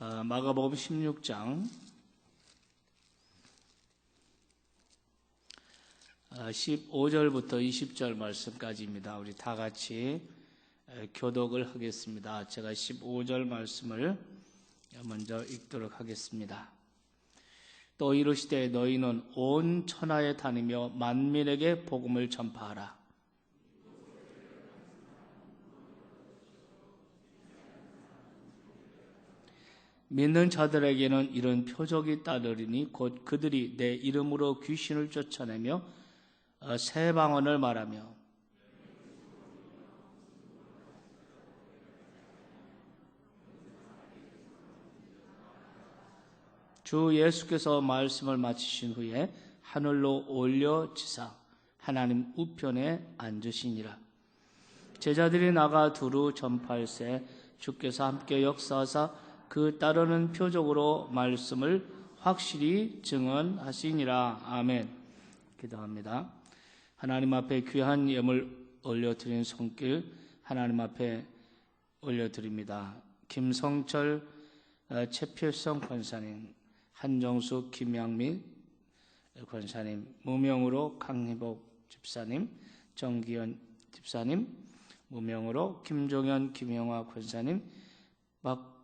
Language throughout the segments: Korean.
마가복음 16장 15절부터 20절 말씀까지입니다. 우리 다 같이 교독을 하겠습니다. 제가 15절 말씀을 먼저 읽도록 하겠습니다. 또 이르시되 너희는 온 천하에 다니며 만민에게 복음을 전파하라. 믿는 자들에게는 이런 표적이 따르리니 곧 그들이 내 이름으로 귀신을 쫓아내며 새 방언을 말하며 주 예수께서 말씀을 마치신 후에 하늘로 올려지사 하나님 우편에 앉으시니라. 제자들이 나가 두루 전파할세 주께서 함께 역사하사 그 따르는 표적으로 말씀을 확실히 증언하시니라. 아멘. 기도합니다. 하나님 앞에 귀한 예물 올려드린 손길 하나님 앞에 올려드립니다. 김성철 최필성 권사님, 한정숙 김양미 권사님, 무명으로 강희복 집사님, 정기현 집사님, 무명으로 김종현 김영화 권사님,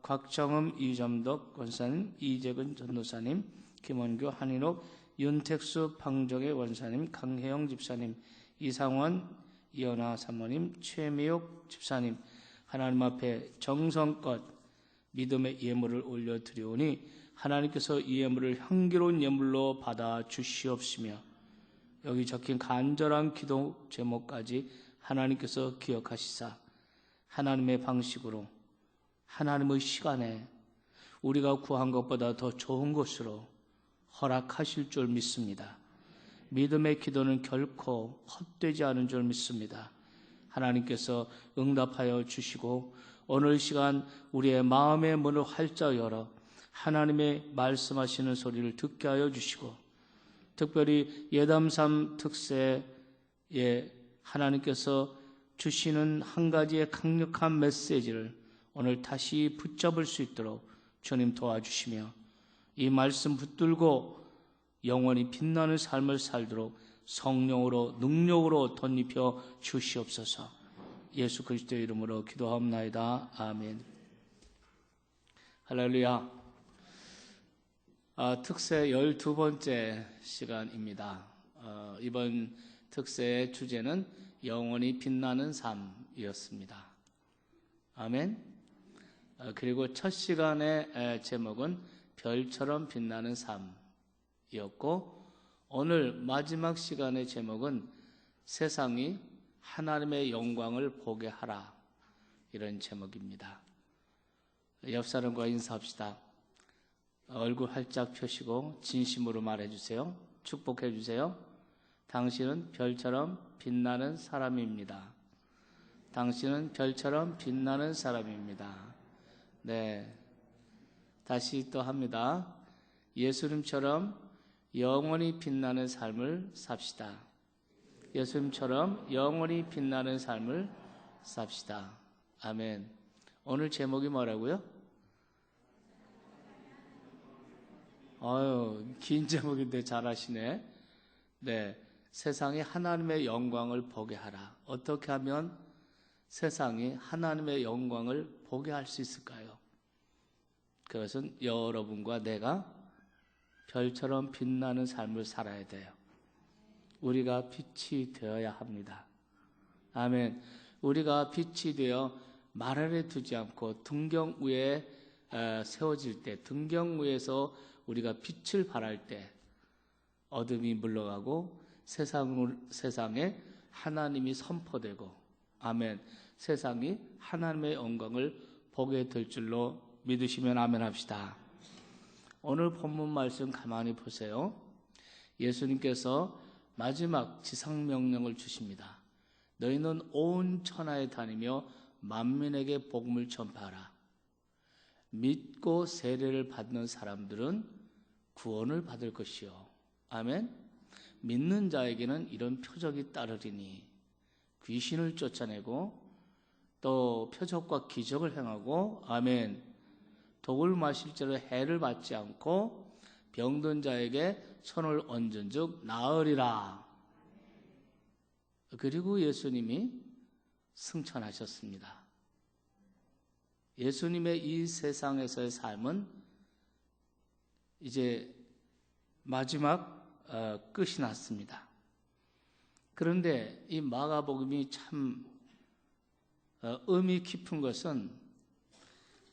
곽정음 이점덕 권사님, 이재근 전도사님, 김원교 한인옥 윤택수 방정의 원사님, 강혜영 집사님, 이상원 이연아 사모님, 최미옥 집사님, 하나님 앞에 정성껏 믿음의 예물을 올려드리오니 하나님께서 이 예물을 향기로운 예물로 받아 주시옵시며 여기 적힌 간절한 기도 제목까지 하나님께서 기억하시사 하나님의 방식으로 하나님의 시간에 우리가 구한 것보다 더 좋은 것으로 허락하실 줄 믿습니다. 믿음의 기도는 결코 헛되지 않은 줄 믿습니다. 하나님께서 응답하여 주시고 오늘 시간 우리의 마음의 문을 활짝 열어 하나님의 말씀하시는 소리를 듣게 하여 주시고 특별히 예담3 특세에 하나님께서 주시는 한 가지의 강력한 메시지를 오늘 다시 붙잡을 수 있도록 주님 도와주시며 이 말씀 붙들고 영원히 빛나는 삶을 살도록 성령으로 능력으로 덧입혀 주시옵소서. 예수 그리스도의 이름으로 기도하옵나이다. 아멘. 할렐루야. 특세 12번째 시간입니다. 이번 특세의 주제는 영원히 빛나는 삶이었습니다. 아멘. 그리고 첫 시간의 제목은 별처럼 빛나는 삶이었고 오늘 마지막 시간의 제목은 세상이 하나님의 영광을 보게 하라, 이런 제목입니다. 옆 사람과 인사합시다. 얼굴 활짝 펴시고 진심으로 말해주세요. 축복해주세요. 당신은 별처럼 빛나는 사람입니다. 당신은 별처럼 빛나는 사람입니다. 네, 다시 또 합니다. 예수님처럼 영원히 빛나는 삶을 삽시다. 예수님처럼 영원히 빛나는 삶을 삽시다. 아멘. 오늘 제목이 뭐라고요? 긴 제목인데 잘하시네. 네, 세상이 하나님의 영광을 보게 하라. 어떻게 하면 세상이 하나님의 영광을 보게 할 수 있을까요? 그것은 여러분과 내가 별처럼 빛나는 삶을 살아야 돼요. 우리가 빛이 되어야 합니다. 아멘. 우리가 빛이 되어 말 아래 두지 않고 등경 위에 세워질 때, 등경 위에서 우리가 빛을 발할 때 어둠이 물러가고 세상에 하나님이 선포되고, 아멘, 세상이 하나님의 영광을 보게 될 줄로 믿으시면 아멘 합시다. 오늘 본문 말씀 가만히 보세요. 예수님께서 마지막 지상명령을 주십니다. 너희는 온 천하에 다니며 만민에게 복음을 전파하라. 믿고 세례를 받는 사람들은 구원을 받을 것이요. 아멘. 믿는 자에게는 이런 표적이 따르리니 귀신을 쫓아내고 또 표적과 기적을 행하고, 아멘, 독을 마실지라 해를 받지 않고 병든 자에게 손을 얹은즉 나으리라. 그리고 예수님이 승천하셨습니다. 예수님의 이 세상에서의 삶은 이제 마지막 끝이 났습니다. 그런데 이 마가복음이 참 의미 깊은 것은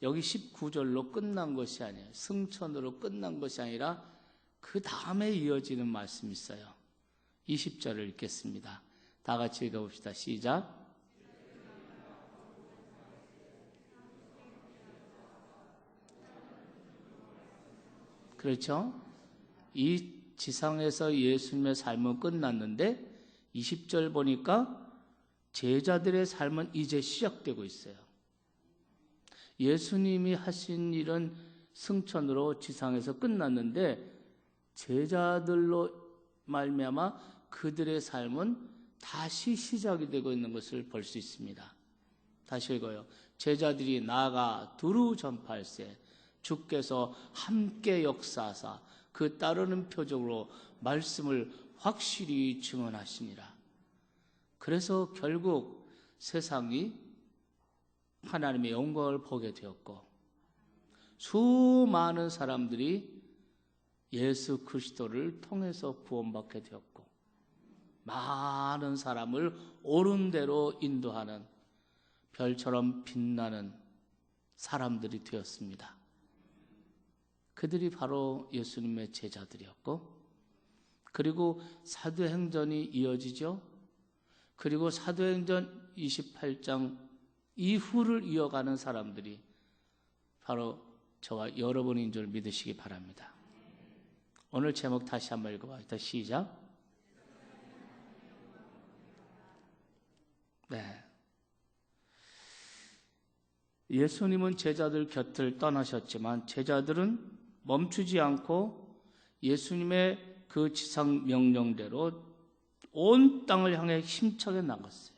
여기 19절로 끝난 것이 아니에요. 승천으로 끝난 것이 아니라 그 다음에 이어지는 말씀이 있어요. 20절을 읽겠습니다. 다 같이 읽어봅시다. 시작. 그렇죠? 이 지상에서 예수님의 삶은 끝났는데 20절 보니까 제자들의 삶은 이제 시작되고 있어요. 예수님이 하신 일은 승천으로 지상에서 끝났는데 제자들로 말미암아 그들의 삶은 다시 시작이 되고 있는 것을 볼 수 있습니다. 다시 읽어요. 제자들이 나아가 두루 전파할세 주께서 함께 역사하사 그 따르는 표적으로 말씀을 확실히 증언하시니라. 그래서 결국 세상이 하나님의 영광을 보게 되었고 수많은 사람들이 예수 그리스도를 통해서 구원받게 되었고 많은 사람을 옳은 대로 인도하는 별처럼 빛나는 사람들이 되었습니다. 그들이 바로 예수님의 제자들이었고 그리고 사도행전이 이어지죠. 그리고 사도행전 28장 이후를 이어가는 사람들이 바로 저와 여러분인 줄 믿으시기 바랍니다. 오늘 제목 다시 한번 읽어봐요. 시작. 네. 예수님은 제자들 곁을 떠나셨지만 제자들은 멈추지 않고 예수님의 그 지상 명령대로 온 땅을 향해 힘차게 나갔어요.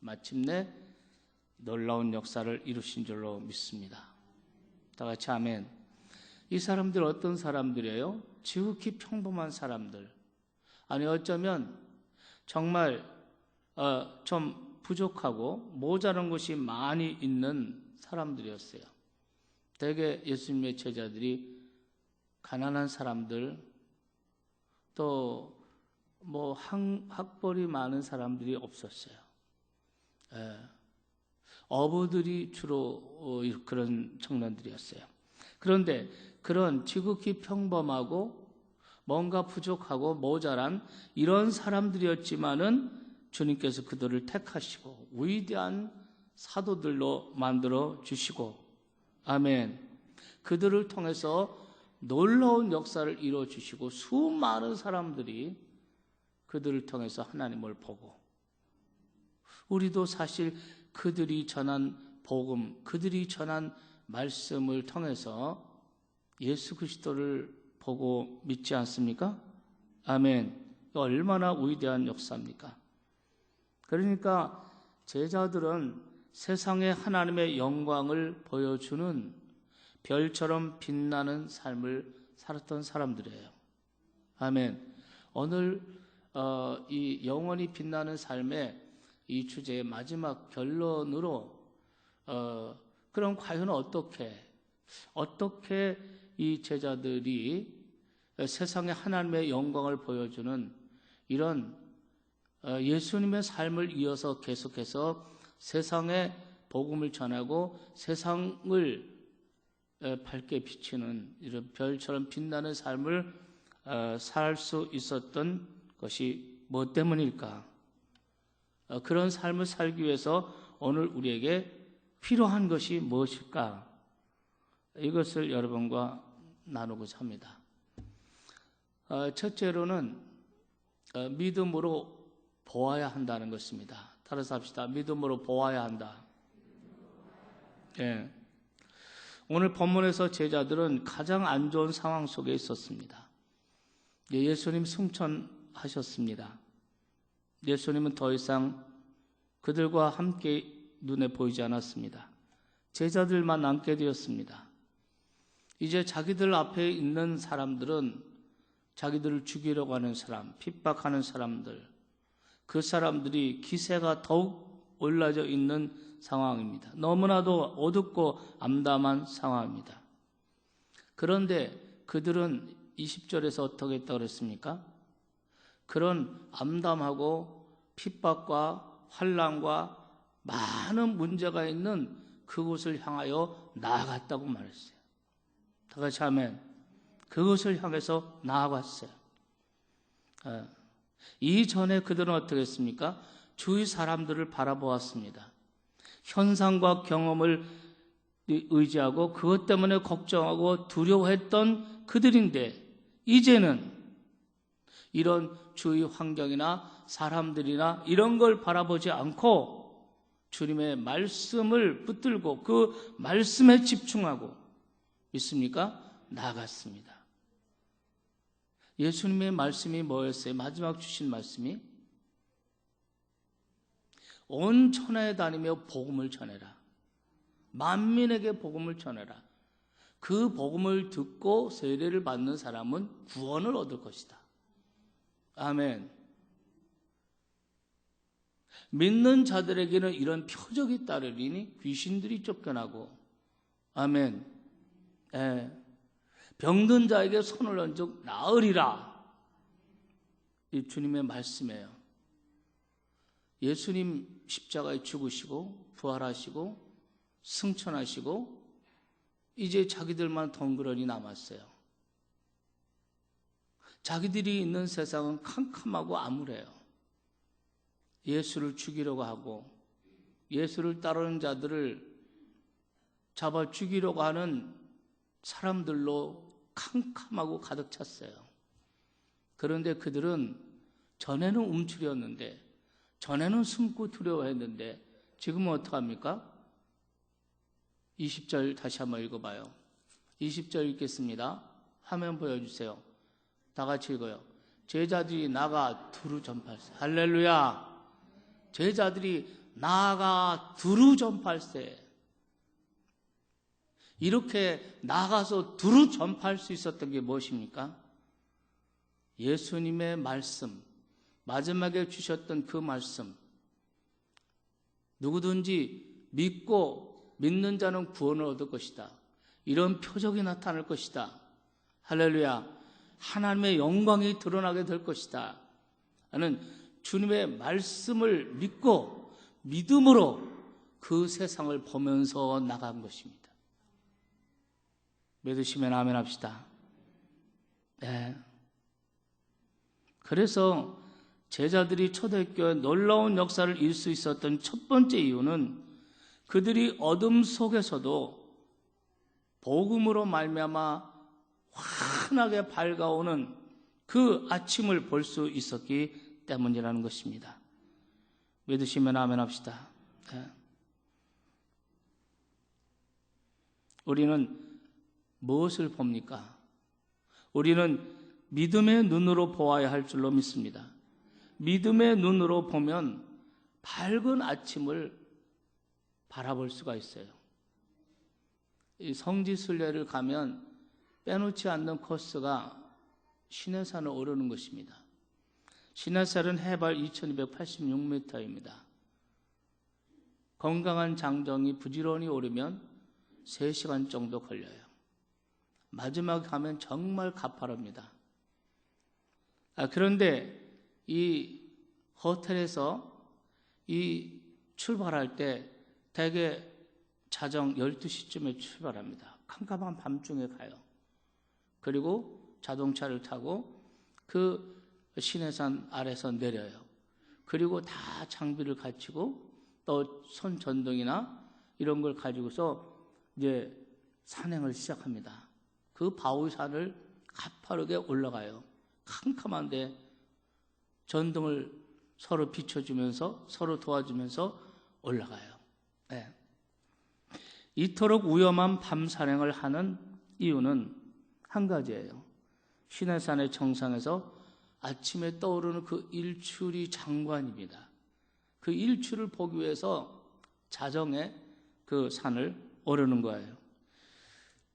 마침내 놀라운 역사를 이루신 줄로 믿습니다. 다 같이 아멘. 이 사람들 어떤 사람들이에요? 지극히 평범한 사람들. 아니 어쩌면 정말 좀 부족하고 모자란 것이 많이 있는 사람들이었어요. 대개 예수님의 제자들이 가난한 사람들 또 뭐 학벌이 많은 사람들이 없었어요. 어부들이 주로 그런 청년들이었어요. 그런데 그런 지극히 평범하고 뭔가 부족하고 모자란 이런 사람들이었지만은 주님께서 그들을 택하시고 위대한 사도들로 만들어 주시고 아멘. 그들을 통해서 놀라운 역사를 이루어 주시고 수많은 사람들이 그들을 통해서 하나님을 보고 우리도 사실 그들이 전한 복음, 그들이 전한 말씀을 통해서 예수 그리스도를 보고 믿지 않습니까? 아멘. 얼마나 위대한 역사입니까? 그러니까 제자들은 세상에 하나님의 영광을 보여주는 별처럼 빛나는 삶을 살았던 사람들이에요. 아멘. 오늘 이 영원히 빛나는 삶의 이 주제의 마지막 결론으로 그럼 과연 어떻게 이 제자들이 세상에 하나님의 영광을 보여주는 이런 예수님의 삶을 이어서 계속해서 세상에 복음을 전하고 세상을 밝게 비치는 이런 별처럼 빛나는 삶을 살 수 있었던 것이 뭐 때문일까? 그런 삶을 살기 위해서 오늘 우리에게 필요한 것이 무엇일까? 이것을 여러분과 나누고자 합니다. 첫째로는 믿음으로 보아야 한다는 것입니다. 따라서 합시다. 믿음으로 보아야 한다. 예. 오늘 본문에서 제자들은 가장 안 좋은 상황 속에 있었습니다. 예수님 승천하셨습니다. 예수님은 더 이상 그들과 함께 눈에 보이지 않았습니다. 제자들만 남게 되었습니다. 이제 자기들 앞에 있는 사람들은 자기들을 죽이려고 하는 사람, 핍박하는 사람들, 그 사람들이 기세가 더욱 올라져 있는 상황입니다. 너무나도 어둡고 암담한 상황입니다. 그런데 그들은 20절에서 어떻게 했다고 그랬습니까? 그런 암담하고 핍박과 환난과 많은 문제가 있는 그곳을 향하여 나아갔다고 말했어요. 다 같이 아멘. 그것을 향해서 나아갔어요. 이전에 그들은 어떻게 했습니까? 주위 사람들을 바라보았습니다. 현상과 경험을 의지하고 그것 때문에 걱정하고 두려워했던 그들인데, 이제는 이런 주위 환경이나 사람들이나 이런 걸 바라보지 않고 주님의 말씀을 붙들고 그 말씀에 집중하고 믿습니까? 나아갔습니다. 예수님의 말씀이 뭐였어요? 마지막 주신 말씀이 온 천하에 다니며 복음을 전해라. 만민에게 복음을 전해라. 그 복음을 듣고 세례를 받는 사람은 구원을 얻을 것이다. 아멘. 믿는 자들에게는 이런 표적이 따르리니 귀신들이 쫓겨나고, 아멘. 병든 자에게 손을 얹어 나으리라. 이 주님의 말씀이에요. 예수님 십자가에 죽으시고 부활하시고 승천하시고 이제 자기들만 덩그러니 남았어요. 자기들이 있는 세상은 캄캄하고 암울해요. 예수를 죽이려고 하고 예수를 따르는 자들을 잡아 죽이려고 하는 사람들로 캄캄하고 가득 찼어요. 그런데 그들은 전에는 움츠렸는데, 전에는 숨고 두려워했는데 지금은 어떡합니까? 20절 다시 한번 읽어봐요. 20절 읽겠습니다. 화면 보여주세요. 다 같이 읽어요. 제자들이 나가 두루 전팔세. 할렐루야. 제자들이 나가 두루 전팔세. 이렇게 나가서 두루 전파할 수 있었던 게 무엇입니까? 예수님의 말씀, 마지막에 주셨던 그 말씀. 누구든지 믿고 믿는 자는 구원을 얻을 것이다. 이런 표적이 나타날 것이다. 할렐루야. 하나님의 영광이 드러나게 될 것이다. 하는 주님의 말씀을 믿고 믿음으로 그 세상을 보면서 나간 것입니다. 믿으시면 아멘 합시다. 네. 그래서 제자들이 초대교회 놀라운 역사를 이룰 수 있었던 첫 번째 이유는 그들이 어둠 속에서도 복음으로 말미암아 환하게 밝아오는 그 아침을 볼 수 있었기 때문이라는 것입니다. 믿으시면 아멘 합시다. 네. 우리는 무엇을 봅니까? 우리는 믿음의 눈으로 보아야 할 줄로 믿습니다. 믿음의 눈으로 보면 밝은 아침을 바라볼 수가 있어요. 이 성지순례를 가면 빼놓지 않는 코스가 시내산을 오르는 것입니다. 시내산은 해발 2286m입니다. 건강한 장정이 부지런히 오르면 3시간 정도 걸려요. 마지막에 가면 정말 가파릅니다. 그런데 이 호텔에서 이 출발할 때 대개 자정 12시쯤에 출발합니다. 캄캄한 밤중에 가요. 그리고 자동차를 타고 그 시내산 아래서 내려요. 그리고 다 장비를 갖추고 또 손전등이나 이런 걸 가지고서 이제 산행을 시작합니다. 그 바위산을 가파르게 올라가요. 캄캄한데 전등을 서로 비춰주면서 서로 도와주면서 올라가요. 네. 이토록 위험한 밤 산행을 하는 이유는 한 가지예요. 시내산의 정상에서 아침에 떠오르는 그 일출이 장관입니다. 그 일출을 보기 위해서 자정에 그 산을 오르는 거예요.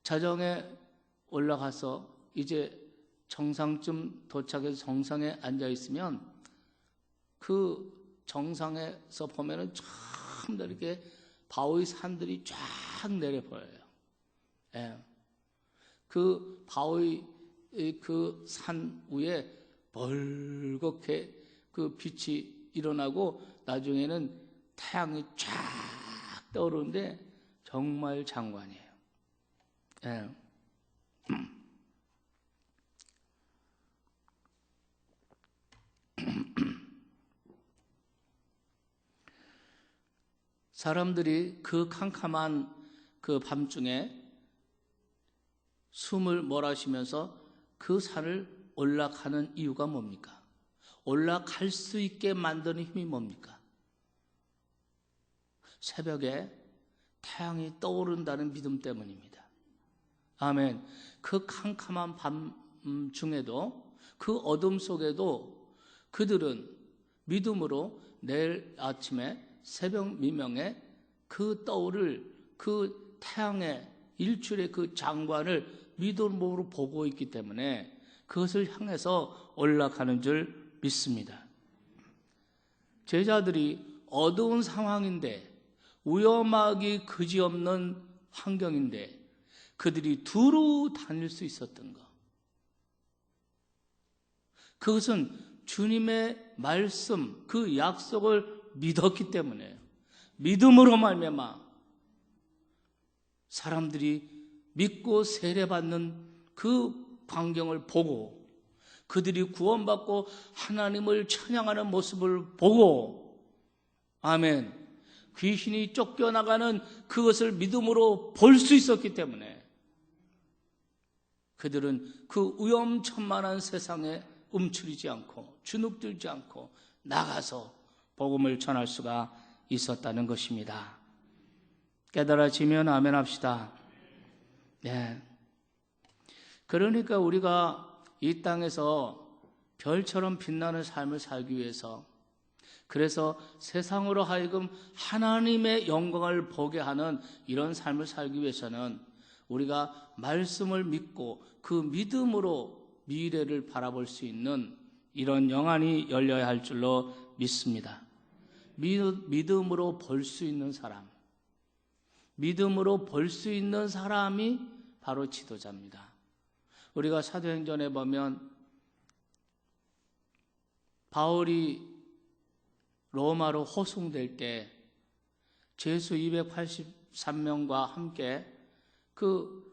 자정에 올라가서 이제 정상쯤 도착해서 정상에 앉아 있으면 그 정상에서 보면은 전부 이렇게 바오의 산들이 쫙 내려 보여요. 예. 그 바오의 그 산 위에 벌겋게 그 빛이 일어나고 나중에는 태양이 쫙 떠오르는데 정말 장관이에요. 예. 사람들이 그 캄캄한 그 밤중에 숨을 몰아쉬면서 그 산을 올라가는 이유가 뭡니까? 올라갈 수 있게 만드는 힘이 뭡니까? 새벽에 태양이 떠오른다는 믿음 때문입니다. 아멘. 그 캄캄한 밤 중에도 그 어둠 속에도 그들은 믿음으로 내일 아침에 새벽 미명에 그 떠오를 그 태양의 일출의 그 장관을 믿음으로 보고 있기 때문에 그것을 향해서 올라가는 줄 믿습니다. 제자들이 어두운 상황인데 위험하기 그지없는 환경인데 그들이 두루 다닐 수 있었던 것, 그것은 주님의 말씀, 그 약속을 믿었기 때문에 믿음으로 말미암아 사람들이 믿고 세례받는 그 광경을 보고 그들이 구원받고 하나님을 찬양하는 모습을 보고 아멘, 귀신이 쫓겨나가는 그것을 믿음으로 볼 수 있었기 때문에 그들은 그 위험천만한 세상에 움츠리지 않고 주눅들지 않고 나가서 복음을 전할 수가 있었다는 것입니다. 깨달아지면 아멘 합시다. 네. 그러니까 우리가 이 땅에서 별처럼 빛나는 삶을 살기 위해서, 그래서 세상으로 하여금 하나님의 영광을 보게 하는 이런 삶을 살기 위해서는 우리가 말씀을 믿고 그 믿음으로 미래를 바라볼 수 있는 이런 영안이 열려야 할 줄로 믿습니다. 믿음으로 볼 수 있는 사람, 믿음으로 볼 수 있는 사람이 바로 지도자입니다. 우리가 사도행전에 보면 바울이 로마로 호송될 때 죄수 283명과 함께 그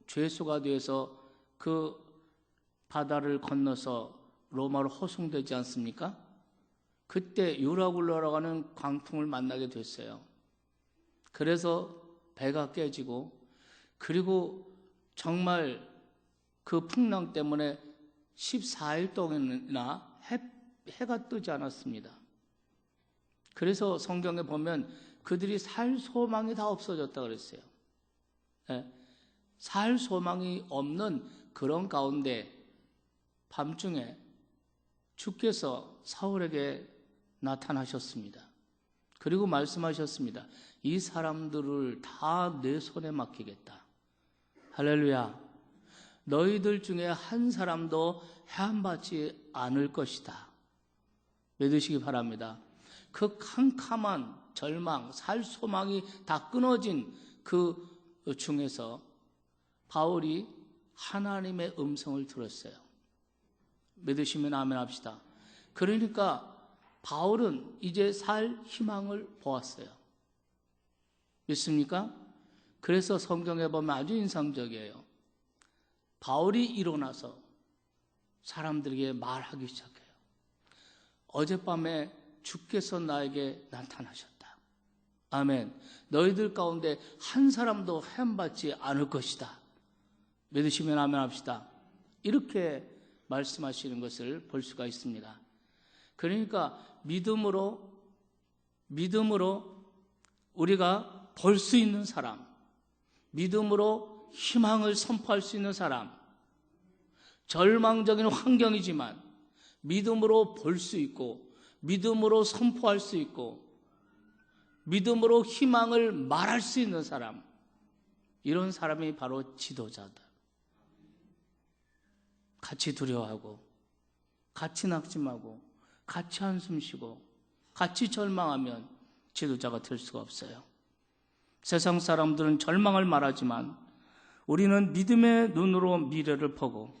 죄수가 되어서 그 바다를 건너서 로마로 호송되지 않습니까? 그때 유라굴로라고 하는 광풍을 만나게 됐어요. 그래서 배가 깨지고, 그리고 정말 그 풍랑 때문에 14일 동안이나 해가 뜨지 않았습니다. 그래서 성경에 보면 그들이 살 소망이 다 없어졌다 그랬어요. 네. 살 소망이 없는 그런 가운데 밤중에 주께서 사울에게 나타나셨습니다. 그리고 말씀하셨습니다. 이 사람들을 다 내 손에 맡기겠다. 할렐루야. 너희들 중에 한 사람도 해함받지 않을 것이다. 믿으시기 바랍니다. 그 캄캄한 절망, 살 소망이 다 끊어진 그 중에서 바울이 하나님의 음성을 들었어요. 믿으시면 아멘 합시다. 그러니까 바울은 이제 살 희망을 보았어요. 믿습니까? 그래서 성경에 보면 아주 인상적이에요. 바울이 일어나서 사람들에게 말하기 시작해요. 어젯밤에 주께서 나에게 나타나셨다. 아멘. 너희들 가운데 한 사람도 해함받지 않을 것이다. 믿으시면 아멘 합시다. 이렇게 말씀하시는 것을 볼 수가 있습니다. 그러니까 믿음으로 우리가 볼 수 있는 사람, 믿음으로 희망을 선포할 수 있는 사람, 절망적인 환경이지만 믿음으로 볼 수 있고 믿음으로 선포할 수 있고 믿음으로 희망을 말할 수 있는 사람, 이런 사람이 바로 지도자다. 같이 두려워하고, 같이 낙심하고, 같이 한숨 쉬고, 같이 절망하면 지도자가 될 수가 없어요. 세상 사람들은 절망을 말하지만 우리는 믿음의 눈으로 미래를 보고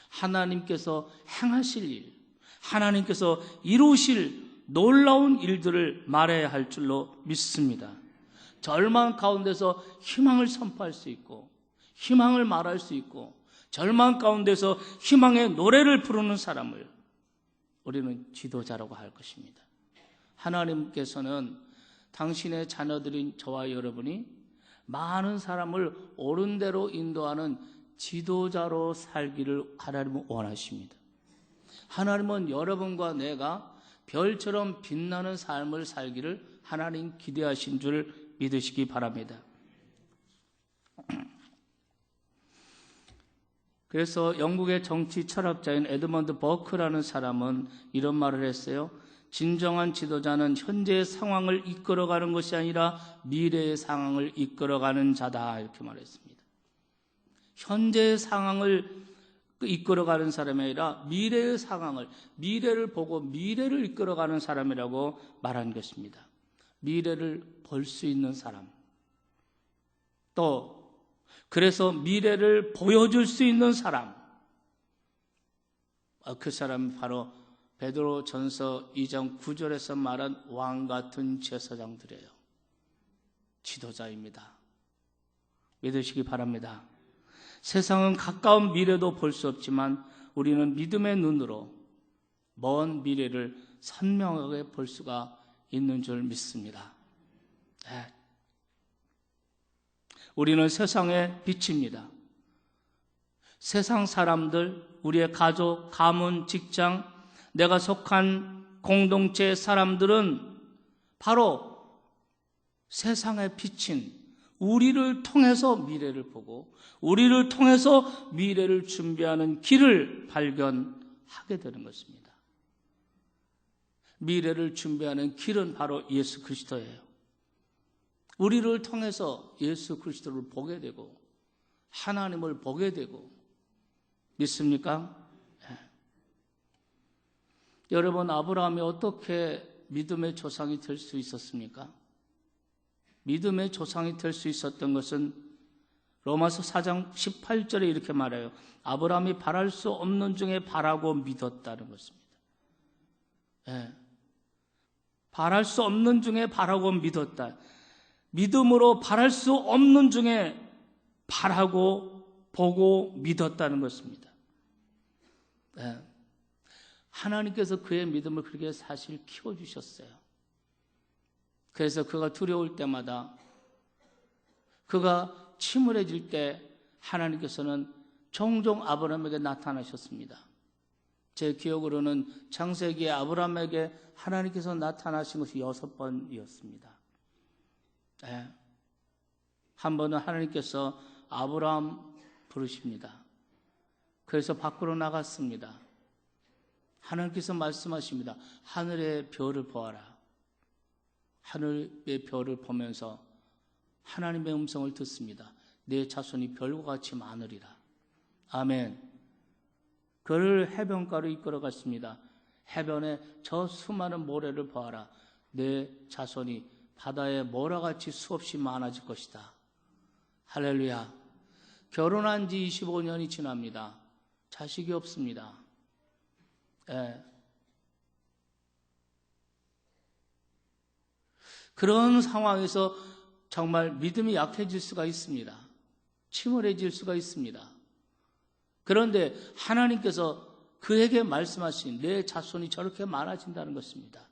하나님께서 행하실 일, 하나님께서 이루실 놀라운 일들을 말해야 할 줄로 믿습니다. 절망 가운데서 희망을 선포할 수 있고, 희망을 말할 수 있고, 절망 가운데서 희망의 노래를 부르는 사람을 우리는 지도자라고 할 것입니다. 하나님께서는 당신의 자녀들인 저와 여러분이 많은 사람을 옳은 대로 인도하는 지도자로 살기를 하나님은 원하십니다. 하나님은 여러분과 내가 별처럼 빛나는 삶을 살기를 하나님 기대하신 줄 믿으시기 바랍니다. 그래서 영국의 정치 철학자인 에드먼드 버크라는 사람은 이런 말을 했어요. 진정한 지도자는 현재의 상황을 이끌어가는 것이 아니라 미래의 상황을 이끌어가는 자다, 이렇게 말했습니다. 현재의 상황을 이끌어가는 사람이 아니라 미래의 상황을, 미래를 보고 미래를 이끌어가는 사람이라고 말한 것입니다. 미래를 볼 수 있는 사람, 또 그래서 미래를 보여줄 수 있는 사람, 그 사람이 바로 베드로 전서 2장 9절에서 말한 왕 같은 제사장들이에요. 지도자입니다. 믿으시기 바랍니다. 세상은 가까운 미래도 볼 수 없지만 우리는 믿음의 눈으로 먼 미래를 선명하게 볼 수가 있는 줄 믿습니다. 네. 우리는 세상의 빛입니다. 세상 사람들, 우리의 가족, 가문, 직장, 내가 속한 공동체 사람들은 바로 세상의 빛인 우리를 통해서 미래를 보고 우리를 통해서 미래를 준비하는 길을 발견하게 되는 것입니다. 미래를 준비하는 길은 바로 예수 그리스도예요. 우리를 통해서 예수 그리스도를 보게 되고 하나님을 보게 되고, 믿습니까? 네. 여러분, 아브라함이 어떻게 믿음의 조상이 될 수 있었습니까? 믿음의 조상이 될 수 있었던 것은 로마서 4장 18절에 이렇게 말해요. 아브라함이 바랄 수 없는 중에 바라고 믿었다는 것입니다. 네. 바랄 수 없는 중에 바라고 믿었다. 믿음으로 바랄 수 없는 중에 바라고 보고 믿었다는 것입니다. 네. 하나님께서 그의 믿음을 그렇게 사실 키워주셨어요. 그래서 그가 두려울 때마다, 그가 침울해질 때 하나님께서는 종종 아브라함에게 나타나셨습니다. 제 기억으로는 창세기에 아브라함에게 하나님께서 나타나신 것이 6번이었습니다. 네. 한 번은 하나님께서 아브라함 부르십니다. 그래서 밖으로 나갔습니다. 하나님께서 말씀하십니다. 하늘의 별을 보아라. 하늘의 별을 보면서 하나님의 음성을 듣습니다. 내 자손이 별과 같이 많으리라. 아멘. 그를 해변가로 이끌어갔습니다. 해변에 저 수많은 모래를 보아라. 내 자손이 바다에 모래같이 수없이 많아질 것이다. 할렐루야. 결혼한 지 25년이 지납니다. 자식이 없습니다. 예. 그런 상황에서 정말 믿음이 약해질 수가 있습니다. 침울해질 수가 있습니다. 그런데 하나님께서 그에게 말씀하신 내 자손이 저렇게 많아진다는 것입니다.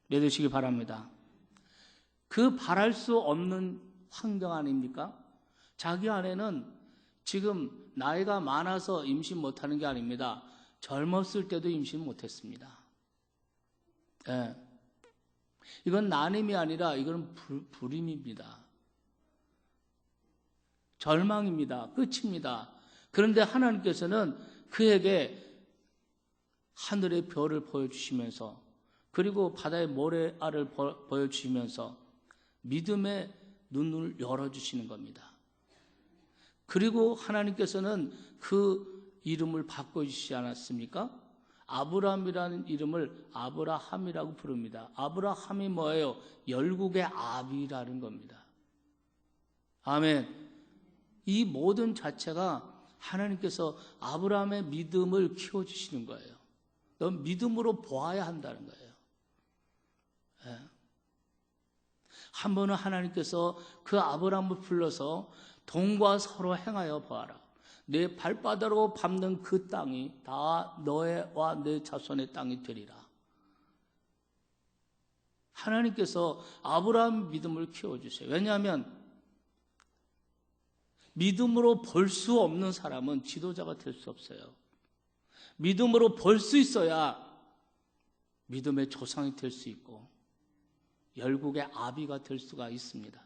믿으시기 바랍니다. 그 바랄 수 없는 환경 아닙니까? 자기 안에는 지금 나이가 많아서 임신 못하는 게 아닙니다. 젊었을 때도 임신 못했습니다. 예. 이건 난임이 아니라 이건 불임입니다. 절망입니다. 끝입니다. 그런데 하나님께서는 그에게 하늘의 별을 보여주시면서, 그리고 바다의 모래알을 보여주시면서 믿음의 눈을 열어주시는 겁니다. 그리고 하나님께서는 그 이름을 바꿔주시지 않았습니까? 아브라함이라는 이름을 아브라함이라고 부릅니다. 아브라함이 뭐예요? 열국의 아비라는 겁니다. 아멘. 이 모든 자체가 하나님께서 아브라함의 믿음을 키워주시는 거예요. 넌 믿음으로 보아야 한다는 거예요. 예. 한 번은 하나님께서 그 아브라함을 불러서 동과 서로 행하여 보아라. 내 발바닥으로 밟는 그 땅이 다 너와 내 자손의 땅이 되리라. 하나님께서 아브라함 믿음을 키워주세요. 왜냐하면 믿음으로 볼 수 없는 사람은 지도자가 될 수 없어요. 믿음으로 볼 수 있어야 믿음의 조상이 될 수 있고 열국의 아비가 될 수가 있습니다.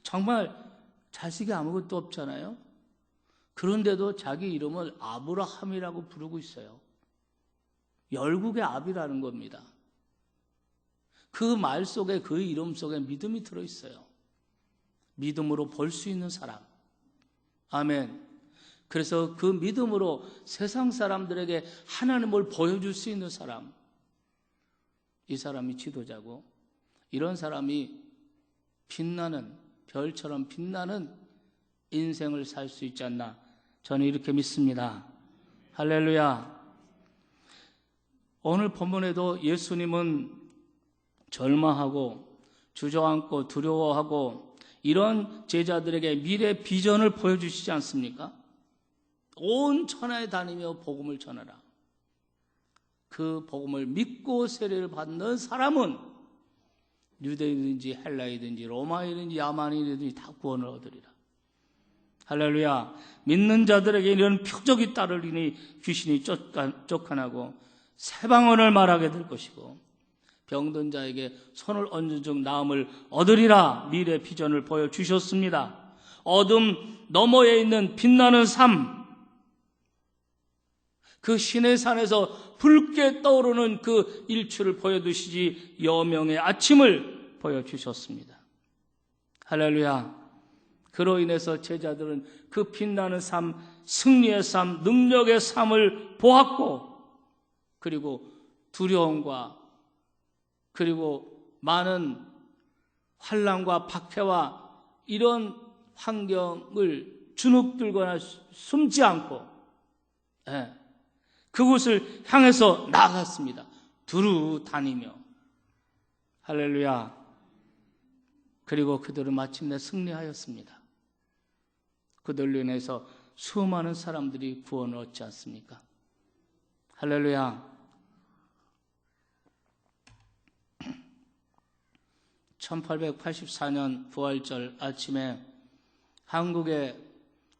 정말 자식이 아무것도 없잖아요. 그런데도 자기 이름을 아브라함이라고 부르고 있어요. 열국의 아비라는 겁니다. 그 말 속에, 그 이름 속에 믿음이 들어있어요. 믿음으로 볼 수 있는 사람. 아멘. 그래서 그 믿음으로 세상 사람들에게 하나님을 보여줄 수 있는 사람, 이 사람이 지도자고, 이런 사람이 빛나는, 별처럼 빛나는 인생을 살 수 있지 않나, 저는 이렇게 믿습니다. 할렐루야. 오늘 본문에도 예수님은 절망하고 주저앉고 두려워하고 이런 제자들에게 미래 비전을 보여주시지 않습니까? 온 천하에 다니며 복음을 전하라. 그 복음을 믿고 세례를 받는 사람은 유대인이든지 헬라이든지 로마이든지 야만이든지 다 구원을 얻으리라. 할렐루야. 믿는 자들에게 이런 표적이 따르리니 귀신이 쫓아나고 새방언을 말하게 될 것이고 병든 자에게 손을 얹은 즉 나음을 얻으리라. 미래 비전을 보여주셨습니다. 어둠 너머에 있는 빛나는 삶, 그 신의 산에서 붉게 떠오르는 그 일출을 보여주시지 여명의 아침을 보여주셨습니다. 할렐루야. 그로 인해서 제자들은 그 빛나는 삶, 승리의 삶, 능력의 삶을 보았고, 그리고 두려움과 그리고 많은 환난과 박해와 이런 환경을 주눅들거나 숨지 않고 그곳을 향해서 나아갔습니다. 두루 다니며. 할렐루야. 그리고 그들은 마침내 승리하였습니다. 그들로 인해서 수많은 사람들이 구원을 얻지 않습니까? 할렐루야. 1884년 부활절 아침에 한국의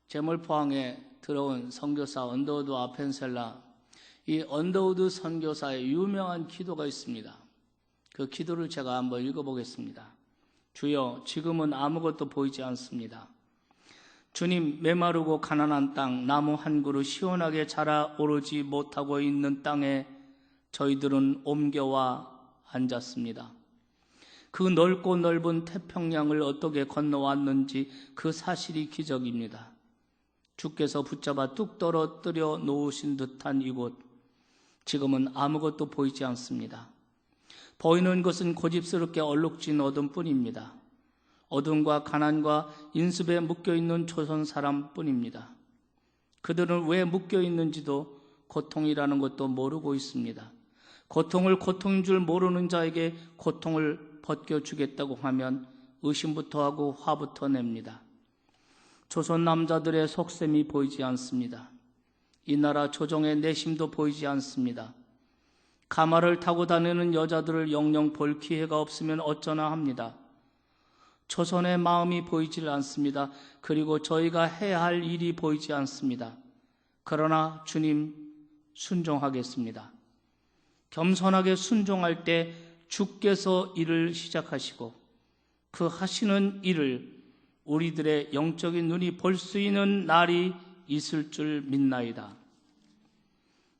제물포항에 들어온 선교사 언더우드 아펜셀라, 이 언더우드 선교사의 유명한 기도가 있습니다. 그 기도를 제가 한번 읽어보겠습니다. 주여, 지금은 아무것도 보이지 않습니다. 주님, 메마르고 가난한 땅, 나무 한 그루 시원하게 자라오르지 못하고 있는 땅에 저희들은 옮겨와 앉았습니다. 그 넓고 넓은 태평양을 어떻게 건너왔는지 그 사실이 기적입니다. 주께서 붙잡아 뚝 떨어뜨려 놓으신 듯한 이곳, 지금은 아무것도 보이지 않습니다. 보이는 것은 고집스럽게 얼룩진 어둠뿐입니다. 어둠과 가난과 인습에 묶여있는 조선 사람뿐입니다. 그들은 왜 묶여있는지도 고통이라는 것도 모르고 있습니다. 고통을 고통인 줄 모르는 자에게 고통을 벗겨주겠다고 하면 의심부터 하고 화부터 냅니다. 조선 남자들의 속셈이 보이지 않습니다. 이 나라 조정의 내심도 보이지 않습니다. 가마를 타고 다니는 여자들을 영영 볼 기회가 없으면 어쩌나 합니다. 조선의 마음이 보이질 않습니다. 그리고 저희가 해야 할 일이 보이지 않습니다. 그러나 주님, 순종하겠습니다. 겸손하게 순종할 때 주께서 일을 시작하시고 그 하시는 일을 우리들의 영적인 눈이 볼 수 있는 날이 있을 줄 믿나이다.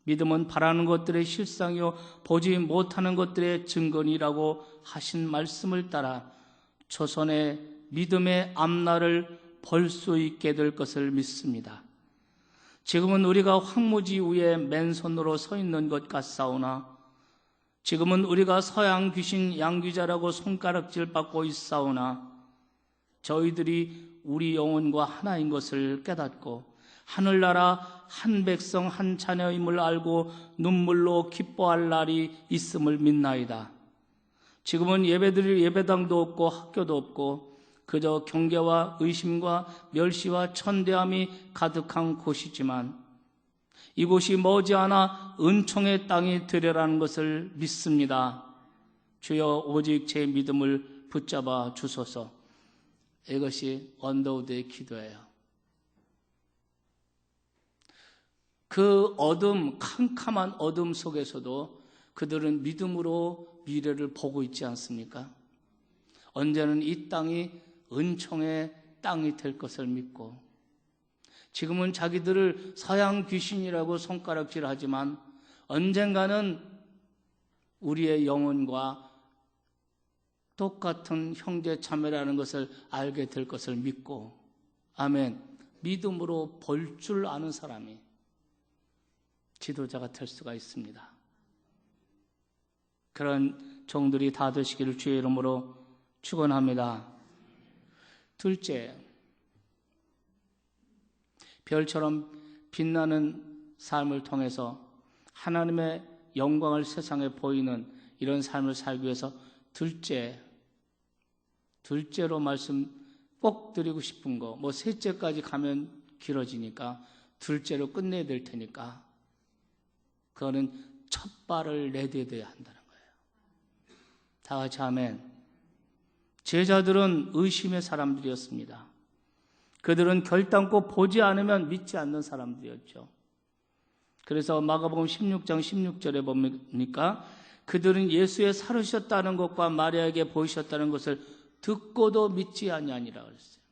믿음은 바라는 것들의 실상이요 보지 못하는 것들의 증거니라고 하신 말씀을 따라 조선의 믿음의 앞날을 볼 수 있게 될 것을 믿습니다. 지금은 우리가 황무지 위에 맨손으로 서 있는 것 같사오나 지금은 우리가 서양 귀신 양귀자라고 손가락질 받고 있사오나 저희들이 우리 영혼과 하나인 것을 깨닫고 하늘나라 한 백성 한 자녀임을 알고 눈물로 기뻐할 날이 있음을 믿나이다. 지금은 예배드릴 예배당도 없고 학교도 없고 그저 경계와 의심과 멸시와 천대함이 가득한 곳이지만 이곳이 머지않아 은총의 땅이 되리라는 것을 믿습니다. 주여 오직 제 믿음을 붙잡아 주소서. 이것이 언더우드의 기도예요. 그 어둠, 캄캄한 어둠 속에서도 그들은 믿음으로 미래를 보고 있지 않습니까? 언제는 이 땅이 은총의 땅이 될 것을 믿고 지금은 자기들을 서양 귀신이라고 손가락질하지만 언젠가는 우리의 영혼과 똑같은 형제 자매라는 것을 알게 될 것을 믿고 아멘. 믿음으로 볼 줄 아는 사람이 지도자가 될 수가 있습니다. 그런 종들이 다 되시기를 주의 이름으로 축원합니다. 둘째, 별처럼 빛나는 삶을 통해서 하나님의 영광을 세상에 보이는 이런 삶을 살기 위해서 둘째로 말씀 꼭 드리고 싶은 거, 셋째까지 가면 길어지니까 둘째로 끝내야 될 테니까 그거는 첫 발을 내딛어야 한다는 거예요. 다 같이 아멘. 제자들은 의심의 사람들이었습니다. 그들은 결단코 보지 않으면 믿지 않는 사람들이었죠. 그래서 마가복음 16장 16절에 뭡니까? 그들은 예수의 살으셨다는 것과 마리아에게 보이셨다는 것을 듣고도 믿지 아니하니라 그랬어요.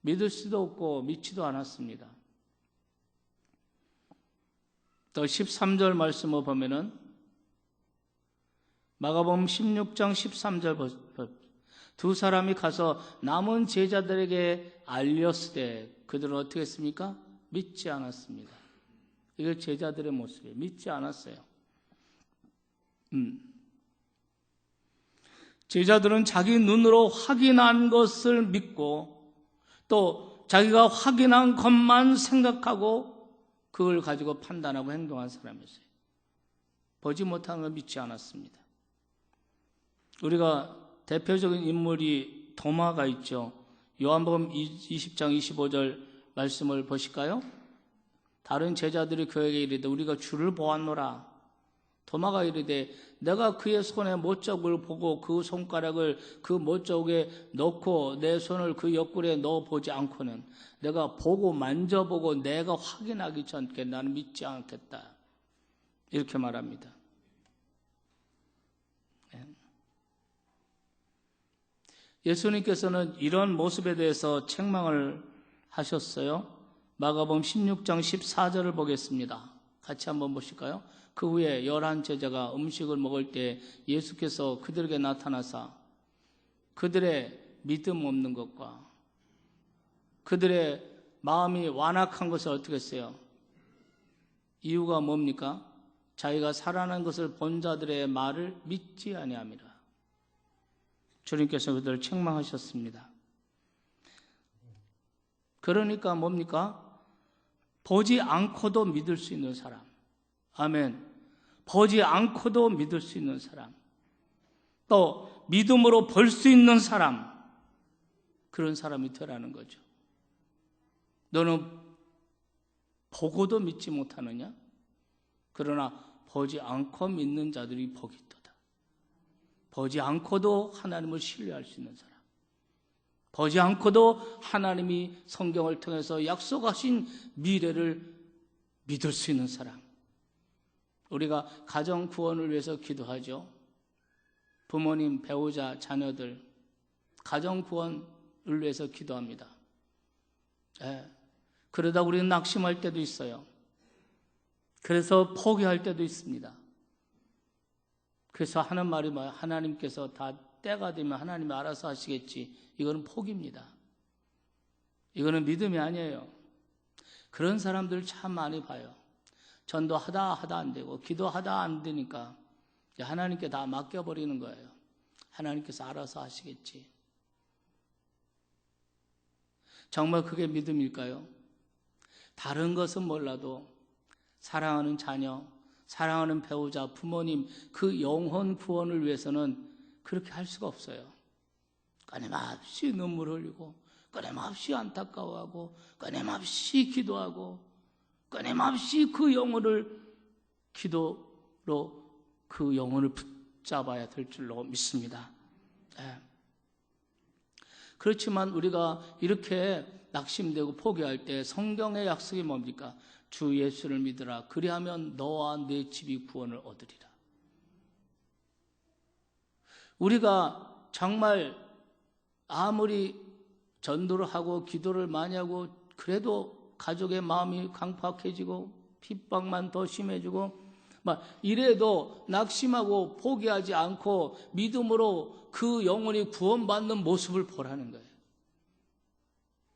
믿을 수도 없고 믿지도 않았습니다. 또 13절 말씀을 보면은 마가복음 16장 13절 두 사람이 가서 남은 제자들에게 알렸을 때 그들은 어떻게 했습니까? 믿지 않았습니다. 이게 제자들의 모습이에요. 믿지 않았어요. 제자들은 자기 눈으로 확인한 것을 믿고 또 자기가 확인한 것만 생각하고 그걸 가지고 판단하고 행동한 사람이었어요. 보지 못한 걸 믿지 않았습니다. 우리가 대표적인 인물이 도마가 있죠. 요한복음 20장 25절 말씀을 보실까요? 다른 제자들이 그에게 이르되 우리가 주를 보았노라. 도마가 이르되 내가 그의 손에 못자국을 보고 그 손가락을 그 못자국에 넣고 내 손을 그 옆구리에 넣어보지 않고는 내가 보고 만져보고 내가 확인하기 전께 나는 믿지 않겠다. 이렇게 말합니다. 예수님께서는 이런 모습에 대해서 책망을 하셨어요. 마가복음 16장 14절을 보겠습니다. 같이 한번 보실까요? 그 후에 11 제자가 음식을 먹을 때 예수께서 그들에게 나타나사 그들의 믿음 없는 것과 그들의 마음이 완악한 것을 어떻게 했어요? 이유가 뭡니까? 자기가 살아난 것을 본 자들의 말을 믿지 아니함이라. 주님께서 그들을 책망하셨습니다. 그러니까 뭡니까? 보지 않고도 믿을 수 있는 사람. 아멘. 보지 않고도 믿을 수 있는 사람. 또 믿음으로 볼 수 있는 사람. 그런 사람이 되라는 거죠. 너는 보고도 믿지 못하느냐? 그러나 보지 않고 믿는 자들이 복이 있도다. 보지 않고도 하나님을 신뢰할 수 있는 사람. 보지 않고도 하나님이 성경을 통해서 약속하신 미래를 믿을 수 있는 사람. 우리가 가정 구원을 위해서 기도하죠. 부모님, 배우자, 자녀들 가정 구원을 위해서 기도합니다. 그러다 우리는 낙심할 때도 있어요. 그래서 포기할 때도 있습니다. 그래서 하는 말이 뭐예요? 하나님께서 다 때가 되면 하나님이 알아서 하시겠지. 이거는 포기입니다. 이거는 믿음이 아니에요. 그런 사람들 참 많이 봐요. 전도하다 안 되고 기도하다 안 되니까 하나님께 다 맡겨버리는 거예요. 하나님께서 알아서 하시겠지. 정말 그게 믿음일까요? 다른 것은 몰라도 사랑하는 자녀, 사랑하는 배우자, 부모님, 그 영혼 구원을 위해서는 그렇게 할 수가 없어요. 끊임없이 눈물 흘리고, 끊임없이 안타까워하고, 끊임없이 기도하고, 끊임없이 그 영혼을 기도로 그 영혼을 붙잡아야 될 줄로 믿습니다. 네. 그렇지만 우리가 이렇게 낙심되고 포기할 때 성경의 약속이 뭡니까? 주 예수를 믿으라. 그리하면 너와 네 집이 구원을 얻으리라. 우리가 정말 아무리 전도를 하고 기도를 많이 하고 그래도 가족의 마음이 강팍해지고 핍박만 더 심해지고 막 이래도 낙심하고 포기하지 않고 믿음으로 그 영혼이 구원받는 모습을 보라는 거예요.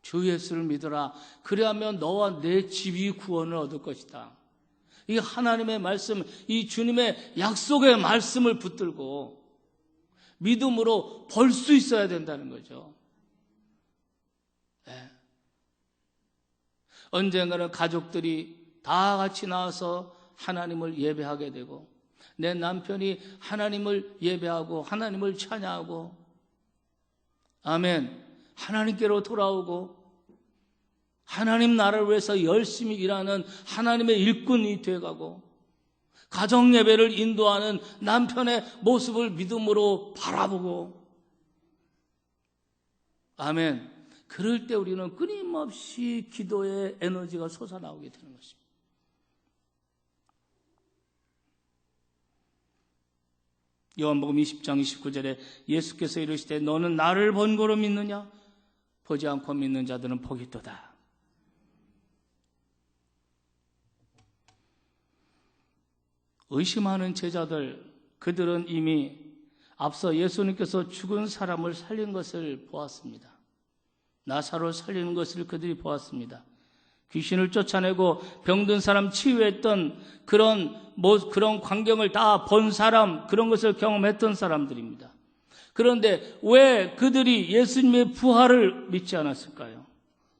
주 예수를 믿어라. 그리하면 너와 내 집이 구원을 얻을 것이다. 이 하나님의 말씀, 이 주님의 약속의 말씀을 붙들고 믿음으로 벌 수 있어야 된다는 거죠. 네. 언젠가는 가족들이 다 같이 나와서 하나님을 예배하게 되고 내 남편이 하나님을 예배하고 하나님을 찬양하고 아멘 하나님께로 돌아오고 하나님 나라를 위해서 열심히 일하는 하나님의 일꾼이 되어가고 가정 예배를 인도하는 남편의 모습을 믿음으로 바라보고 아멘 그럴 때 우리는 끊임없이 기도의 에너지가 솟아나오게 되는 것입니다. 요한복음 20장 29절에 예수께서 이르시되 너는 나를 본고로 믿느냐? 보지 않고 믿는 자들은 복이 있도다. 의심하는 제자들, 그들은 이미 앞서 예수님께서 죽은 사람을 살린 것을 보았습니다. 나사로를 살리는 것을 그들이 보았습니다. 귀신을 쫓아내고 병든 사람 치유했던 그런 광경을 다 본 사람, 그런 것을 경험했던 사람들입니다. 그런데 왜 그들이 예수님의 부활을 믿지 않았을까요?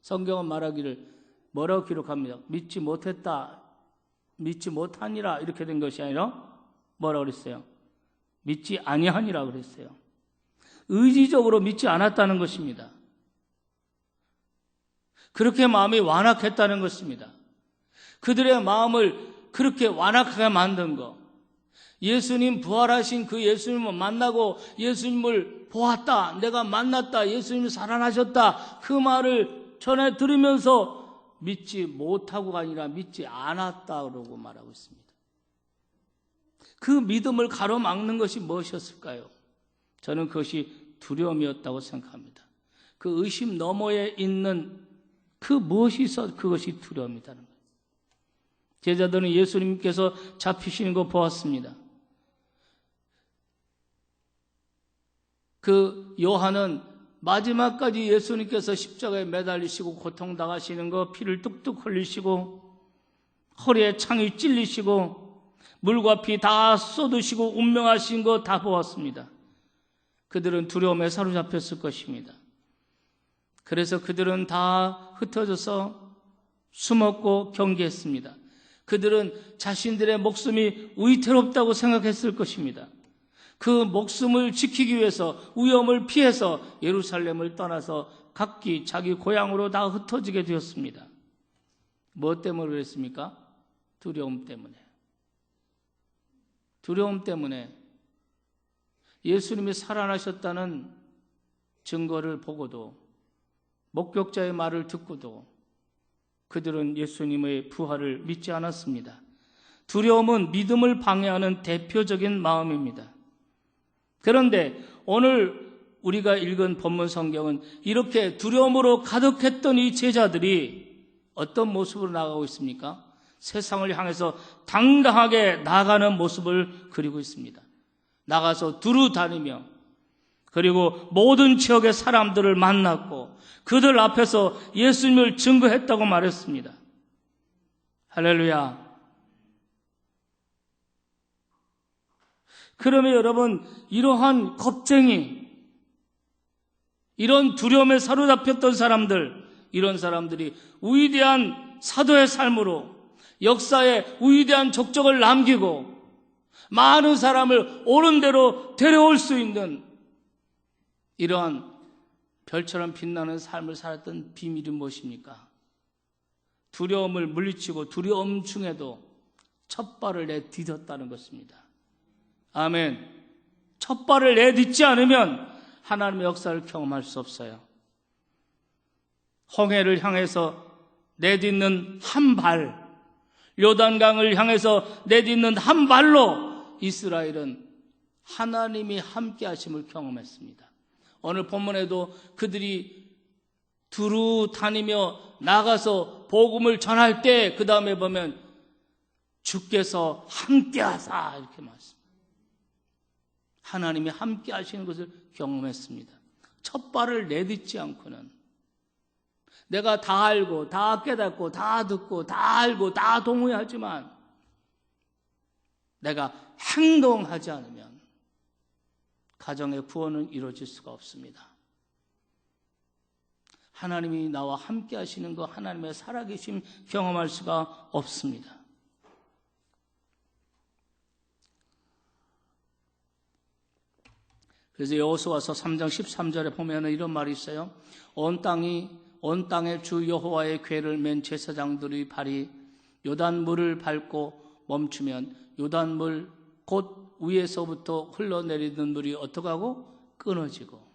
성경은 말하기를 뭐라고 기록합니다. 믿지 못했다, 믿지 못하니라 이렇게 된 것이 아니라 뭐라고 그랬어요? 믿지 아니하니라 그랬어요. 의지적으로 믿지 않았다는 것입니다. 그렇게 마음이 완악했다는 것입니다. 그들의 마음을 그렇게 완악하게 만든 것. 예수님 부활하신 그 예수님을 만나고 예수님을 보았다. 내가 만났다. 예수님이 살아나셨다. 그 말을 전해 들으면서 믿지 못하고가 아니라 믿지 않았다고 말하고 있습니다. 그 믿음을 가로막는 것이 무엇이었을까요? 저는 그것이 두려움이었다고 생각합니다. 그 의심 너머에 있는 그 무엇이 있어 그것이 두려움이라는 거예요. 제자들은 예수님께서 잡히시는 거 보았습니다. 그 요한은 마지막까지 예수님께서 십자가에 매달리시고 고통당하시는 거 피를 뚝뚝 흘리시고 허리에 창이 찔리시고 물과 피 다 쏟으시고 운명하신 거 다 보았습니다. 그들은 두려움에 사로잡혔을 것입니다. 그래서 그들은 다 흩어져서 숨었고 경계했습니다. 그들은 자신들의 목숨이 위태롭다고 생각했을 것입니다. 그 목숨을 지키기 위해서 위험을 피해서 예루살렘을 떠나서 각기 자기 고향으로 다 흩어지게 되었습니다. 무엇 때문에 그랬습니까? 두려움 때문에. 두려움 때문에 예수님이 살아나셨다는 증거를 보고도 목격자의 말을 듣고도 그들은 예수님의 부활을 믿지 않았습니다. 두려움은 믿음을 방해하는 대표적인 마음입니다. 그런데 오늘 우리가 읽은 본문 성경은 이렇게 두려움으로 가득했던 이 제자들이 어떤 모습으로 나가고 있습니까? 세상을 향해서 당당하게 나가는 모습을 그리고 있습니다. 나가서 두루 다니며 그리고 모든 지역의 사람들을 만났고 그들 앞에서 예수님을 증거했다고 말했습니다. 할렐루야. 그러면 여러분, 이러한 겁쟁이, 이런 두려움에 사로잡혔던 사람들, 이런 사람들이 위대한 사도의 삶으로 역사에 위대한 족적을 남기고 많은 사람을 옳은 대로 데려올 수 있는 이러한 별처럼 빛나는 삶을 살았던 비밀이 무엇입니까? 두려움을 물리치고 두려움 중에도 첫 발을 내딛었다는 것입니다. 아멘. 첫 발을 내딛지 않으면 하나님의 역사를 경험할 수 없어요. 홍해를 향해서 내딛는 한 발, 요단강을 향해서 내딛는 한 발로 이스라엘은 하나님이 함께 하심을 경험했습니다. 오늘 본문에도 그들이 두루 다니며 나가서 복음을 전할 때 그 다음에 보면 주께서 함께 하사 이렇게 말씀합니다. 하나님이 함께 하시는 것을 경험했습니다. 첫 발을 내딛지 않고는 내가 다 알고 다 깨닫고 다 듣고 다 알고 다 동의하지만 내가 행동하지 않으면 가정의 구원은 이루어질 수가 없습니다. 하나님이 나와 함께 하시는 것, 하나님의 살아계심 경험할 수가 없습니다. 그래서 여호수아서 3장 13절에 보면 이런 말이 있어요. 온 땅에 주 여호와의 궤를 맨 제사장들의 발이 요단물을 밟고 멈추면 요단물 곧 위에서부터 흘러내리는 물이 어떻게 하고 끊어지고,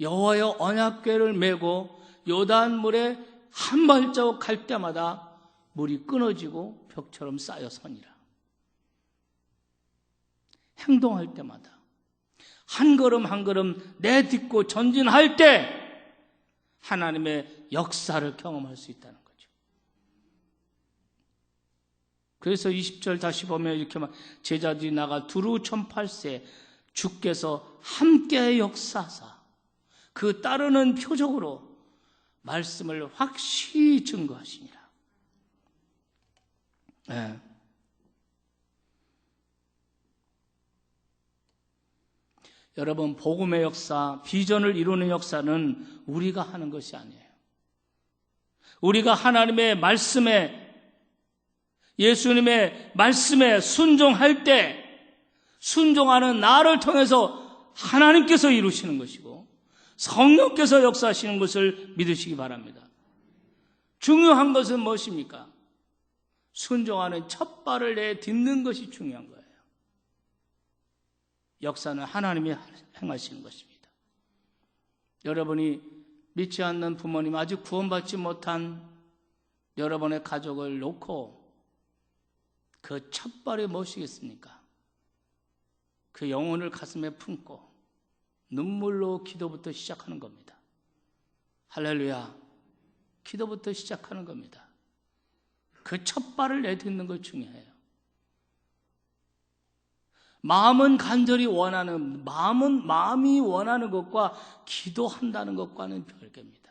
여호와의 언약궤를 메고 요단물에 한 발자국 갈 때마다 물이 끊어지고 벽처럼 쌓여 서니라. 행동할 때마다 한 걸음 한 걸음 내딛고 전진할 때 하나님의 역사를 경험할 수 있다는 거죠. 그래서 20절 다시 보면 이렇게 막 제자들이 나가 두루 1008세 주께서 함께 역사하사 그 따르는 표적으로 말씀을 확실히 증거하시니라. 네. 여러분, 복음의 역사, 비전을 이루는 역사는 우리가 하는 것이 아니에요. 우리가 하나님의 말씀에, 예수님의 말씀에 순종할 때 순종하는 나를 통해서 하나님께서 이루시는 것이고 성령께서 역사하시는 것을 믿으시기 바랍니다. 중요한 것은 무엇입니까? 순종하는 첫 발을 내딛는 것이 중요한 거예요. 역사는 하나님이 행하시는 것입니다. 여러분이 믿지 않는 부모님, 아직 구원받지 못한 여러분의 가족을 놓고 그 첫 발이 무엇이겠습니까? 그 영혼을 가슴에 품고 눈물로 기도부터 시작하는 겁니다. 할렐루야. 기도부터 시작하는 겁니다. 그 첫 발을 내딛는 것 중요해요. 마음은 간절히 원하는, 마음이 원하는 것과 기도한다는 것과는 별개입니다.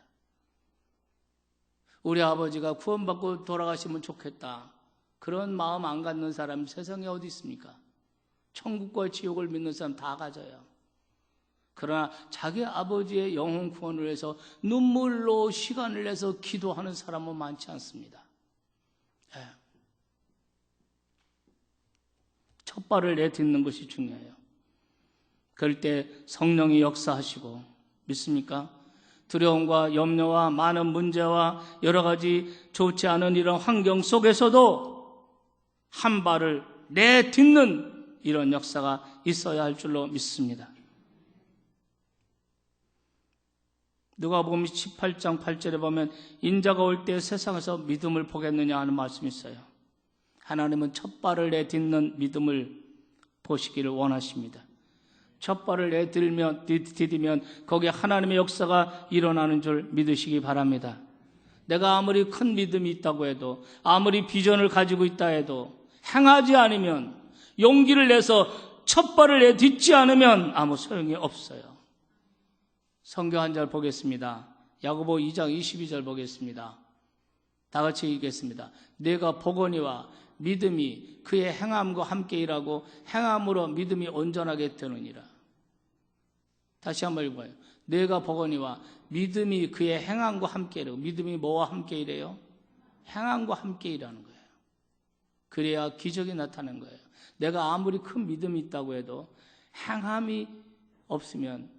우리 아버지가 구원받고 돌아가시면 좋겠다. 그런 마음 안 갖는 사람 세상에 어디 있습니까? 천국과 지옥을 믿는 사람 다 가져요. 그러나 자기 아버지의 영혼 구원을 위해서 눈물로 시간을 내서 기도하는 사람은 많지 않습니다. 첫 발을 내딛는 것이 중요해요. 그럴 때 성령이 역사하시고, 믿습니까? 두려움과 염려와 많은 문제와 여러 가지 좋지 않은 이런 환경 속에서도 한 발을 내딛는 이런 역사가 있어야 할 줄로 믿습니다. 누가복음 18장 8절에 보면 인자가 올 때 세상에서 믿음을 보겠느냐 하는 말씀이 있어요. 하나님은 첫 발을 내딛는 믿음을 보시기를 원하십니다. 첫 발을 내디디면 거기에 하나님의 역사가 일어나는 줄 믿으시기 바랍니다. 내가 아무리 큰 믿음이 있다고 해도, 아무리 비전을 가지고 있다 해도 행하지 않으면, 용기를 내서 첫 발을 내딛지 않으면 아무 소용이 없어요. 성경 한 절 보겠습니다. 야고보 2장 22절 보겠습니다. 다 같이 읽겠습니다. 내가 보거니와 믿음이 그의 행함과 함께 일하고 행함으로 믿음이 온전하게 되느니라. 다시 한번 읽어요. 내가 보거니와 믿음이 그의 행함과 함께 일하고, 믿음이 뭐와 함께 일해요? 행함과 함께 일하는 거예요. 그래야 기적이 나타나는 거예요. 내가 아무리 큰 믿음이 있다고 해도 행함이 없으면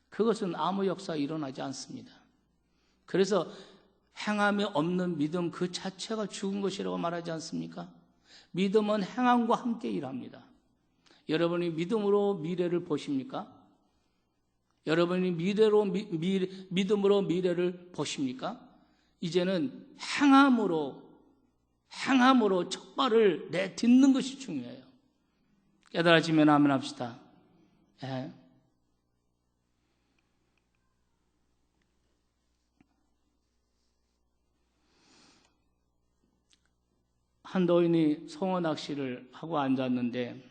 그것은 아무 역사가 일어나지 않습니다. 그래서 행함이 없는 믿음 그 자체가 죽은 것이라고 말하지 않습니까? 믿음은 행함과 함께 일합니다. 여러분이 믿음으로 미래를 보십니까? 여러분이 믿음으로 미래를 보십니까? 이제는 행함으로 첫 발을 내딛는 것이 중요해요. 깨달아지면 아멘 합시다. 예. 한 노인이 송어 낚시를 하고 앉았는데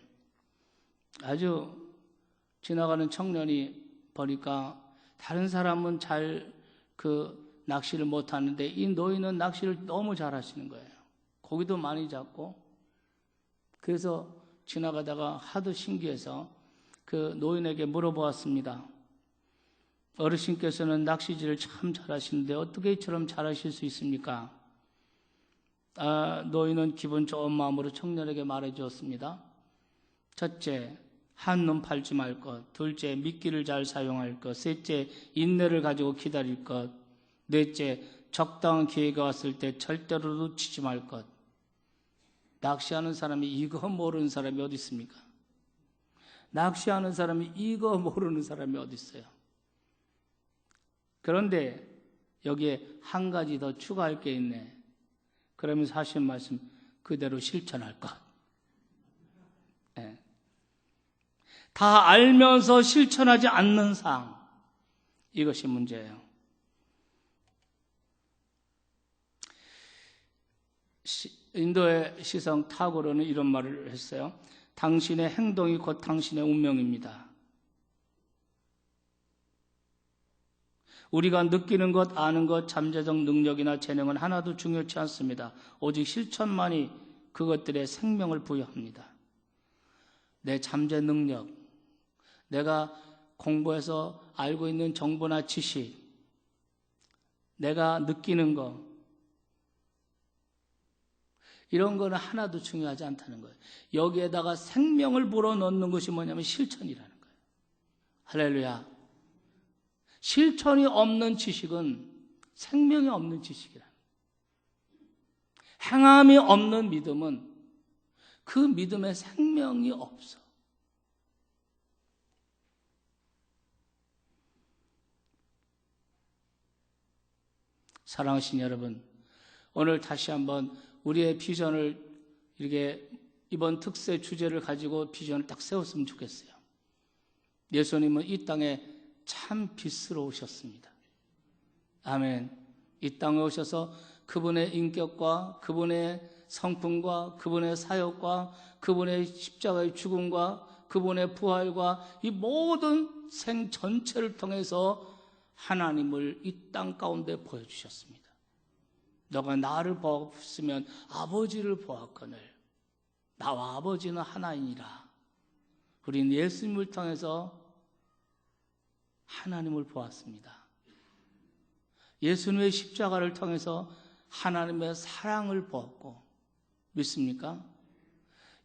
아주 지나가는 청년이 보니까 다른 사람은 잘 낚시를 못하는데 이 노인은 낚시를 너무 잘하시는 거예요. 고기도 많이 잡고. 그래서 지나가다가 하도 신기해서 그 노인에게 물어보았습니다. 어르신께서는 낚시질을 참 잘하시는데 어떻게 이처럼 잘하실 수 있습니까? 노인은 기분 좋은 마음으로 청년에게 말해 주었습니다. 첫째, 한눈 팔지 말 것. 둘째, 미끼를 잘 사용할 것. 셋째, 인내를 가지고 기다릴 것. 넷째, 적당한 기회가 왔을 때 절대로 놓치지 말 것. 낚시하는 사람이 이거 모르는 사람이 어디 있습니까? 낚시하는 사람이 이거 모르는 사람이 어디 있어요? 그런데 여기에 한 가지 더 추가할 게 있네. 그러면서 하신 말씀 그대로 실천할 것. 네. 다 알면서 실천하지 않는 상, 이것이 문제예요. 인도의 시성 타고르는 이런 말을 했어요. 당신의 행동이 곧 당신의 운명입니다. 우리가 느끼는 것, 아는 것, 잠재적 능력이나 재능은 하나도 중요치 않습니다. 오직 실천만이 그것들의 생명을 부여합니다. 내 잠재 능력, 내가 공부해서 알고 있는 정보나 지식, 내가 느끼는 것, 이런 거는 하나도 중요하지 않다는 거예요. 여기에다가 생명을 불어넣는 것이 뭐냐면 실천이라는 거예요. 할렐루야. 실천이 없는 지식은 생명이 없는 지식이라는 거예요. 행함이 없는 믿음은 그 믿음에 생명이 없어. 사랑하신 여러분, 오늘 다시 한번 우리의 비전을 이렇게 이번 특세 주제를 가지고 비전을 딱 세웠으면 좋겠어요. 예수님은 이 땅에 참 빛으로 오셨습니다. 아멘. 이 땅에 오셔서 그분의 인격과 그분의 성품과 그분의 사역과 그분의 십자가의 죽음과 그분의 부활과 이 모든 생 전체를 통해서 하나님을 이 땅 가운데 보여주셨습니다. 너가 나를 보았으면 아버지를 보았거늘 나와 아버지는 하나이니라. 우리는 예수님을 통해서 하나님을 보았습니다. 예수님의 십자가를 통해서 하나님의 사랑을 보았고, 믿습니까?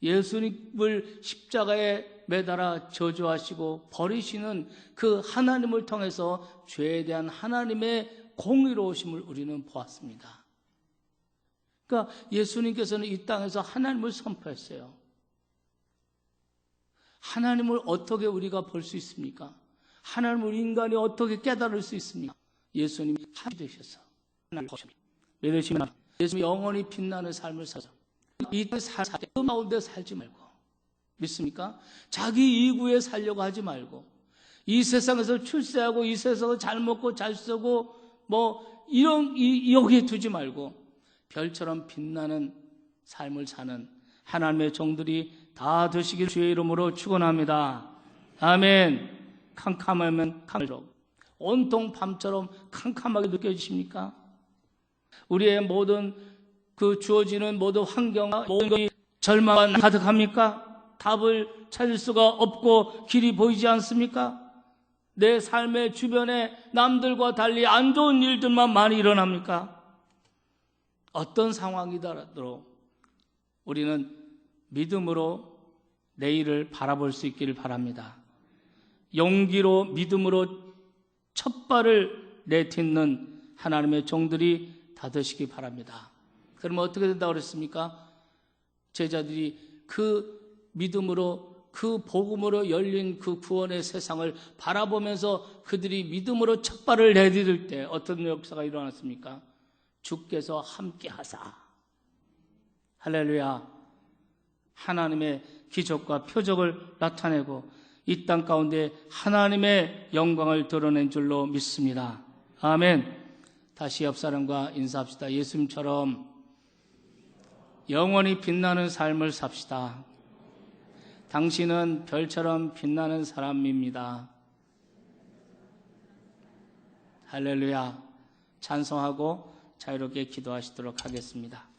예수님을 십자가에 매달아 저주하시고 버리시는 그 하나님을 통해서 죄에 대한 하나님의 공의로우심을 우리는 보았습니다. 그러니까 예수님께서는 이 땅에서 하나님을 선포했어요. 하나님을 어떻게 우리가 볼 수 있습니까? 하나님을 인간이 어떻게 깨달을 수 있습니까? 예수님이 하나님이 되셔서 하나님을 보십니다. 믿으시면 예수님이 영원히 빛나는 삶을 사서 이 가운데 살지 말고, 믿습니까? 자기 이구에 살려고 하지 말고, 이 세상에서 출세하고 이 세상에서 잘 먹고 잘 쓰고 여기에 두지 말고 별처럼 빛나는 삶을 사는 하나님의 종들이 다 되시길 주의 이름으로 축원합니다. 아멘. 캄캄하면 캄을로, 온통 밤처럼 캄캄하게 느껴지십니까? 우리의 모든 그 주어지는 모든 환경과 모든 것이 절망만 가득합니까? 답을 찾을 수가 없고 길이 보이지 않습니까? 내 삶의 주변에 남들과 달리 안 좋은 일들만 많이 일어납니까? 어떤 상황이더라도 우리는 믿음으로 내일을 바라볼 수 있기를 바랍니다. 용기로 믿음으로 첫 발을 내딛는 하나님의 종들이 다 되시기 바랍니다. 그러면 어떻게 된다고 그랬습니까? 제자들이 그 믿음으로 그 복음으로 열린 그 구원의 세상을 바라보면서 그들이 믿음으로 첫 발을 내디딜 때 어떤 역사가 일어났습니까? 주께서 함께 하사. 할렐루야. 하나님의 기적과 표적을 나타내고 이 땅 가운데 하나님의 영광을 드러낸 줄로 믿습니다. 아멘. 다시 옆 사람과 인사합시다. 예수님처럼 영원히 빛나는 삶을 삽시다. 당신은 별처럼 빛나는 사람입니다. 할렐루야. 찬송하고 자유롭게 기도하시도록 하겠습니다.